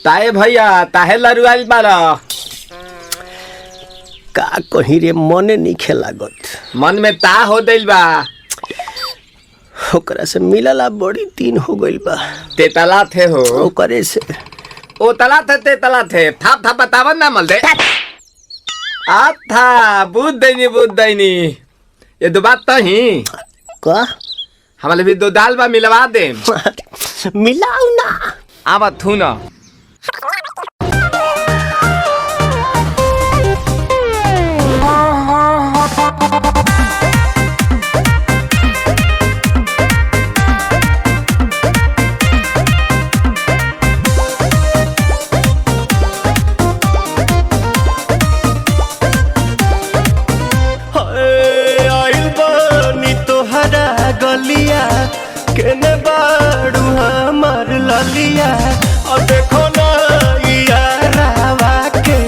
ताए भैया ताहे लरुआल बारा का कहीं रे मन नहीं लागत। मन में ता हो दिल बा ओकरा से मिलला बड़ी दिन हो गइल बा। ते तला थे हो ओकरे से ओ तला थे ते तला थे थाप थाप बतावन ना मल दे आ था बुद्ध दैनी ये दो बात तो ही का हमारे भी दो दाल बा मिलवा दे मिलाऊ ना आवा थू ना केने बाड़ू हमार ललिया और देखो ना यारावा के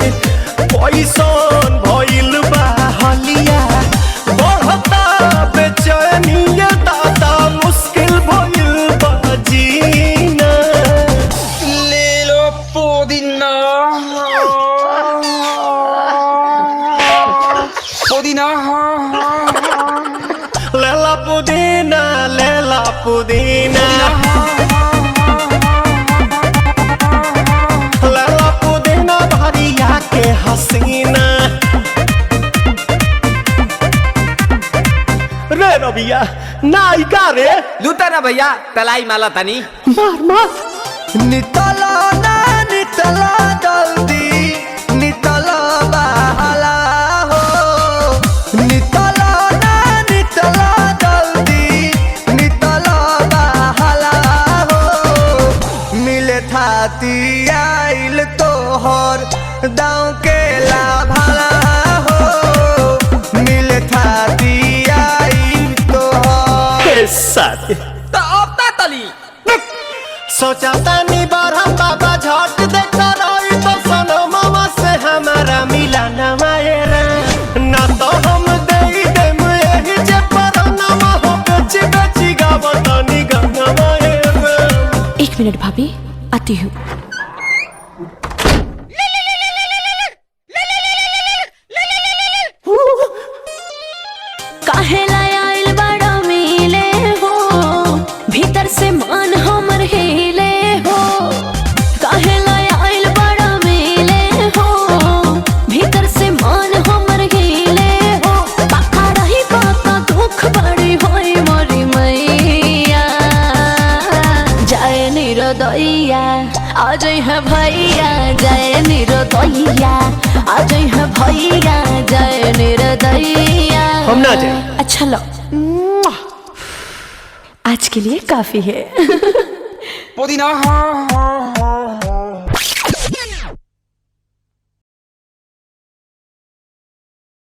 पैसन भइल बा हलिया बढ़ता बेचैनिया दादा मुश्किल भइल बा जीना ले लो पुदीना लेला पुदीना लेला पुदीना लेला पुदीना भरिया के हसीना रे रबिया नायिका रे लूटा ना भैया तलाई माला तनी मार मार नितला ना नितला जल्दी नितला बहाला हो नितला ना नितला जल्दी नितला बहाला हो मिले थाती आइल तोहर दाँव के लाभाला हो मिले थाती आइल तोहर साथ तो अब ता तली सोचा तानी बारह बाबा झट देखता रही तो सनो मामा से हमारा मिला न मायरा ना तो हम दे देम यही जे पर नामा हो बेची बेची गावतानी गंगा मायरा। 1 मिनट भाभी आती हूँ। काहे लायल बड़ा मिले हो भीतर से मन हमर हिले हो काहे लायल बड़ा मिले हो भीतर से मन हमर हिले हो पक्का रही पक्का दुख बड़ी होई मोरी मैया जाए निरोदैया आज है भैया जाए निरोदैया आज है भैया जाए निरोदैया हम ना जाए। अच्छा लो आज के लिए काफी है पुदीना